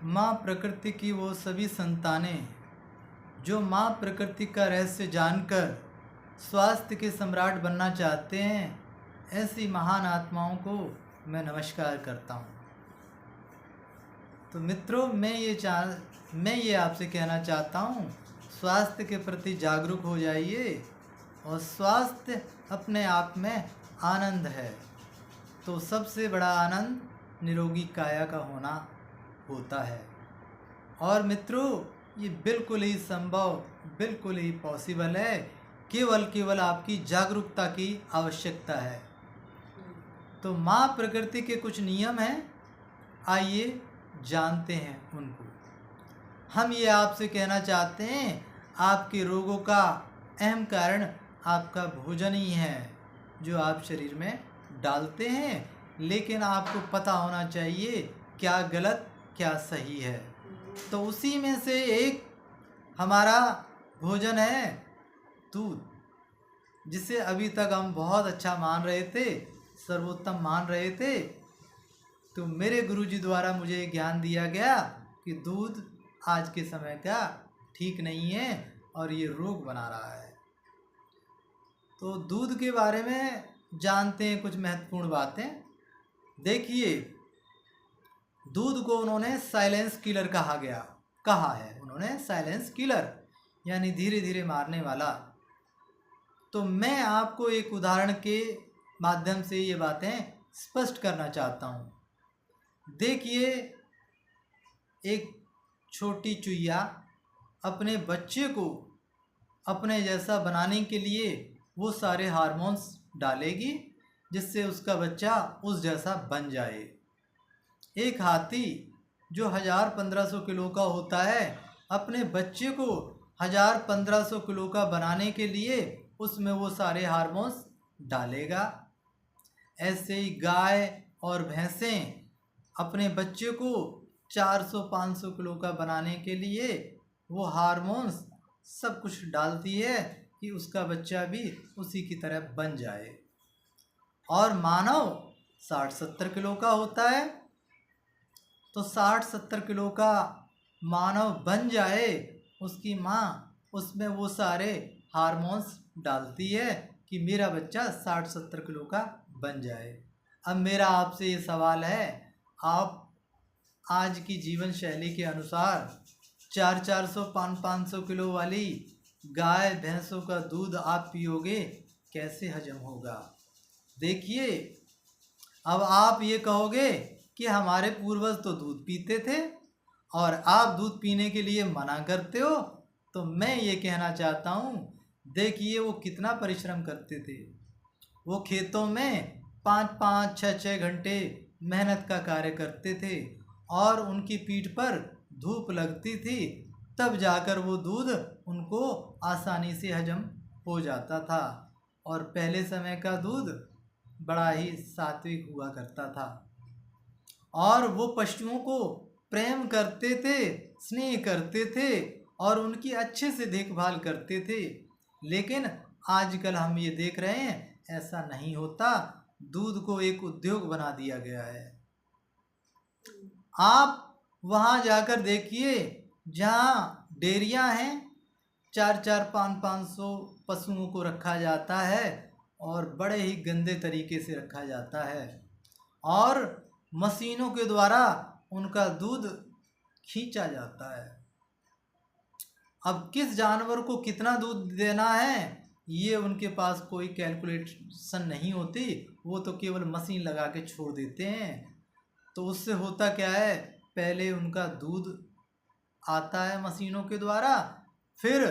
माँ प्रकृति की वो सभी संतानें जो माँ प्रकृति का रहस्य जानकर स्वास्थ्य के सम्राट बनना चाहते हैं, ऐसी महान आत्माओं को मैं नमस्कार करता हूँ। तो मित्रों, मैं ये आपसे कहना चाहता हूँ, स्वास्थ्य के प्रति जागरूक हो जाइए। और स्वास्थ्य अपने आप में आनंद है। तो सबसे बड़ा आनंद निरोगी काया का होना होता है। और मित्रों, ये बिल्कुल ही संभव, बिल्कुल ही पॉसिबल है। केवल आपकी जागरूकता की आवश्यकता है। तो माँ प्रकृति के कुछ नियम हैं, आइए जानते हैं उनको। हम ये आपसे कहना चाहते हैं, आपके रोगों का अहम कारण आपका भोजन ही है जो आप शरीर में डालते हैं। लेकिन आपको पता होना चाहिए क्या गलत क्या सही है। तो उसी में से एक हमारा भोजन है दूध, जिसे अभी तक हम बहुत अच्छा मान रहे थे, सर्वोत्तम मान रहे थे। तो मेरे गुरुजी द्वारा मुझे ज्ञान दिया गया कि दूध आज के समय का ठीक नहीं है और ये रोग बना रहा है। तो दूध के बारे में जानते हैं कुछ महत्वपूर्ण बातें। देखिए, दूध को उन्होंने साइलेंस किलर कहा है उन्होंने साइलेंस किलर, यानी धीरे धीरे मारने वाला। तो मैं आपको एक उदाहरण के माध्यम से ये बातें स्पष्ट करना चाहता हूँ। देखिए, एक छोटी चुईया अपने बच्चे को अपने जैसा बनाने के लिए वो सारे हार्मोन्स डालेगी जिससे उसका बच्चा उस जैसा बन जाए। एक हाथी जो 1000-1500 किलो का होता है, अपने बच्चे को 1000-1500 किलो का बनाने के लिए उसमें वो सारे हार्मोन्स डालेगा। ऐसे ही गाय और भैंसें अपने बच्चे को 400-500 किलो का बनाने के लिए वो हार्मोन्स सब कुछ डालती है कि उसका बच्चा भी उसी की तरह बन जाए। और मानव 60-70 किलो का होता है, तो 60-70 किलो का मानव बन जाए, उसकी माँ उसमें वो सारे हार्मोन्स डालती है कि मेरा बच्चा 60-70 किलो का बन जाए। अब मेरा आपसे ये सवाल है, आप आज की जीवन शैली के अनुसार 400-500 किलो वाली गाय भैंसों का दूध आप पियोगे, कैसे हजम होगा? देखिए, अब आप ये कहोगे कि हमारे पूर्वज तो दूध पीते थे और आप दूध पीने के लिए मना करते हो। तो मैं ये कहना चाहता हूँ, देखिए वो कितना परिश्रम करते थे। वो खेतों में 5-5, 6-6 घंटे मेहनत का कार्य करते थे और उनकी पीठ पर धूप लगती थी, तब जाकर वो दूध उनको आसानी से हजम हो जाता था। और पहले समय का दूध बड़ा ही सात्विक हुआ करता था और वो पशुओं को प्रेम करते थे, स्नेह करते थे और उनकी अच्छे से देखभाल करते थे। लेकिन आजकल हम ये देख रहे हैं, ऐसा नहीं होता। दूध को एक उद्योग बना दिया गया है। आप वहाँ जाकर देखिए, जहाँ डेयरियाँ हैं, 4-4, 500-500 पशुओं को रखा जाता है और बड़े ही गंदे तरीके से रखा जाता है और मशीनों के द्वारा उनका दूध खींचा जाता है। अब किस जानवर को कितना दूध देना है, ये उनके पास कोई कैलकुलेशन नहीं होती। वो तो केवल मशीन लगा के छोड़ देते हैं। तो उससे होता क्या है, पहले उनका दूध आता है मशीनों के द्वारा, फिर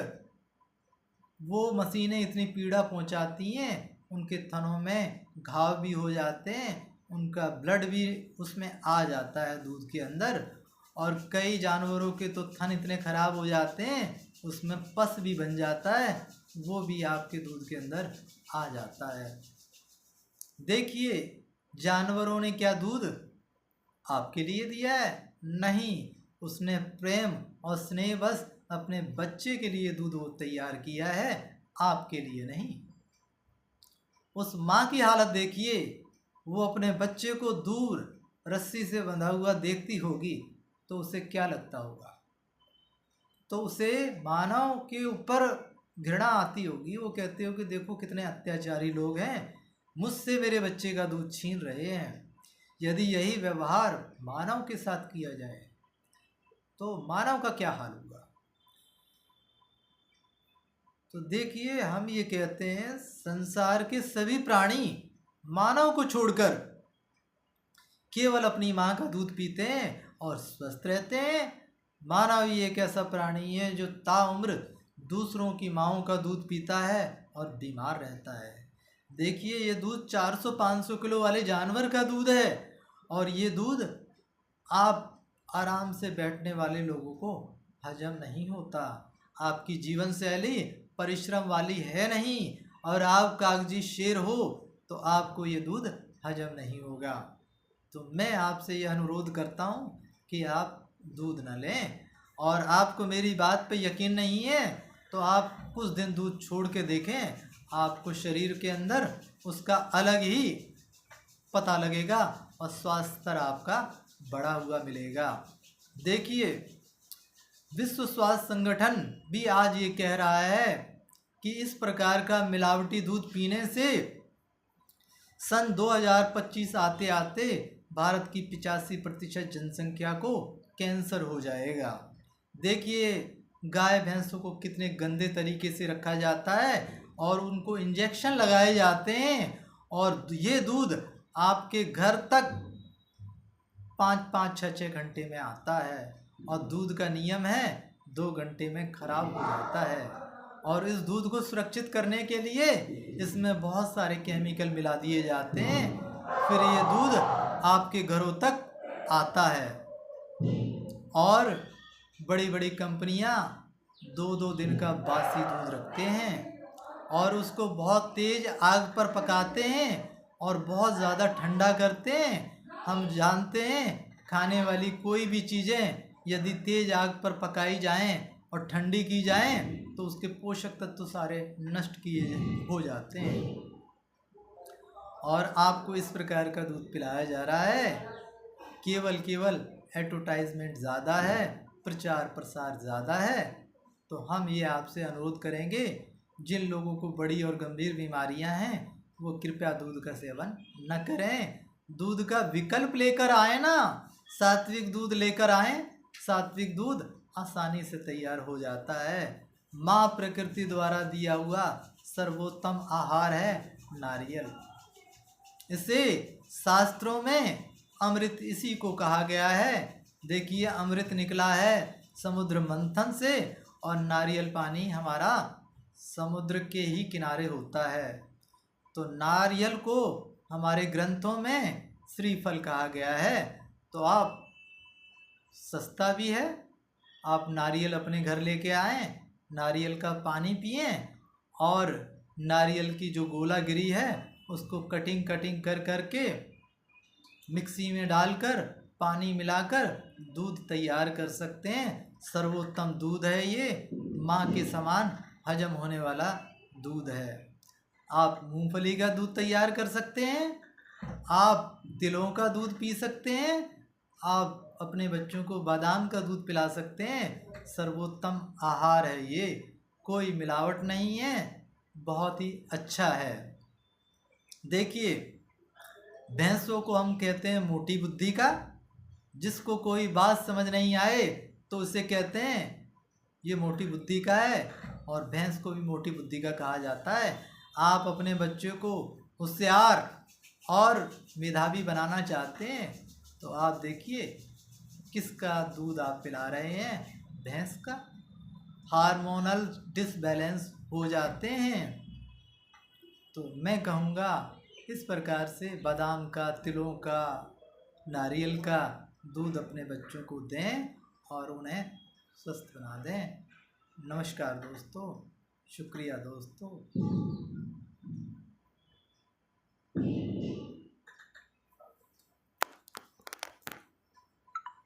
वो मशीनें इतनी पीड़ा पहुंचाती हैं, उनके थनों में घाव भी हो जाते हैं, उनका ब्लड भी उसमें आ जाता है दूध के अंदर। और कई जानवरों के तो थन इतने ख़राब हो जाते हैं, उसमें पस भी बन जाता है, वो भी आपके दूध के अंदर आ जाता है। देखिए, जानवरों ने क्या दूध आपके लिए दिया है? नहीं, उसने प्रेम और स्नेह बस अपने बच्चे के लिए दूध वो तैयार किया है, आपके लिए नहीं। उस माँ की हालत देखिए, वो अपने बच्चे को दूर रस्सी से बंधा हुआ देखती होगी तो उसे क्या लगता होगा? तो उसे मानव के ऊपर घृणा आती होगी। वो कहते हो कि देखो कितने अत्याचारी लोग हैं, मुझसे मेरे बच्चे का दूध छीन रहे हैं। यदि यही व्यवहार मानव के साथ किया जाए तो मानव का क्या हाल होगा? तो देखिए, हम ये कहते हैं संसार के सभी प्राणी मानव को छोड़कर केवल अपनी माँ का दूध पीते हैं और स्वस्थ रहते हैं। मानव ही एक ऐसा प्राणी है जो ताउम्र दूसरों की माँओं का दूध पीता है और बीमार रहता है। देखिए, ये दूध 400-500 किलो वाले जानवर का दूध है और ये दूध आप आराम से बैठने वाले लोगों को हजम नहीं होता। आपकी जीवन शैली परिश्रम वाली है नहीं और आप कागजी शेर हो तो आपको ये दूध हजम नहीं होगा। तो मैं आपसे यह अनुरोध करता हूँ कि आप दूध न लें। और आपको मेरी बात पे यकीन नहीं है तो आप कुछ दिन दूध छोड़ के देखें, आपको शरीर के अंदर उसका अलग ही पता लगेगा और स्वास्थ्य स्तर आपका बढ़ा हुआ मिलेगा। देखिए, विश्व स्वास्थ्य संगठन भी आज ये कह रहा है कि इस प्रकार का मिलावटी दूध पीने से सन 2025 आते आते भारत की 85% जनसंख्या को कैंसर हो जाएगा। देखिए, गाय भैंसों को कितने गंदे तरीके से रखा जाता है और उनको इंजेक्शन लगाए जाते हैं और ये दूध आपके घर तक 5-5, 6-6 घंटे में आता है और दूध का नियम है 2 घंटे में खराब हो जाता है। और इस दूध को सुरक्षित करने के लिए इसमें बहुत सारे केमिकल मिला दिए जाते हैं, फिर ये दूध आपके घरों तक आता है। और बड़ी बड़ी कंपनियां 2-2 दिन का बासी दूध रखते हैं और उसको बहुत तेज आग पर पकाते हैं और बहुत ज़्यादा ठंडा करते हैं। हम जानते हैं खाने वाली कोई भी चीज़ें यदि तेज आग पर पकाई जाएं और ठंडी की जाएं तो उसके पोषक तत्व सारे नष्ट किए हो जाते हैं। और आपको इस प्रकार का दूध पिलाया जा रहा है, केवल एडवर्टाइजमेंट ज़्यादा है, प्रचार प्रसार ज़्यादा है। तो हम ये आपसे अनुरोध करेंगे, जिन लोगों को बड़ी और गंभीर बीमारियां हैं वो कृपया दूध का सेवन न करें। दूध का विकल्प लेकर आए ना, सात्विक दूध लेकर आए। सात्विक दूध आसानी से तैयार हो जाता है। माँ प्रकृति द्वारा दिया हुआ सर्वोत्तम आहार है नारियल। इसे शास्त्रों में अमृत इसी को कहा गया है। देखिए, अमृत निकला है समुद्र मंथन से और नारियल पानी हमारा समुद्र के ही किनारे होता है। तो नारियल को हमारे ग्रंथों में श्रीफल कहा गया है। तो आप, सस्ता भी है, आप नारियल अपने घर लेके आएँ, नारियल का पानी पिएं और नारियल की जो गोला गिरी है उसको कटिंग कर करके मिक्सी में डालकर पानी मिलाकर दूध तैयार कर सकते हैं। सर्वोत्तम दूध है ये, माँ के समान हजम होने वाला दूध है। आप मूंगफली का दूध तैयार कर सकते हैं, आप तिलों का दूध पी सकते हैं, आप अपने बच्चों को बादाम का दूध पिला सकते हैं। सर्वोत्तम आहार है ये, कोई मिलावट नहीं है, बहुत ही अच्छा है। देखिए, भैंसों को हम कहते हैं मोटी बुद्धि का। जिसको कोई बात समझ नहीं आए तो उसे कहते हैं ये मोटी बुद्धि का है, और भैंस को भी मोटी बुद्धि का कहा जाता है। आप अपने बच्चे को होशियार और मेधावी बनाना चाहते हैं तो आप देखिए किसका दूध आप पिला रहे हैं, भैंस का। हार्मोनल डिसबैलेंस हो जाते हैं। तो मैं कहूँगा इस प्रकार से बादाम का, तिलों का, नारियल का दूध अपने बच्चों को दें और उन्हें स्वस्थ बना दें। नमस्कार दोस्तों, शुक्रिया दोस्तों।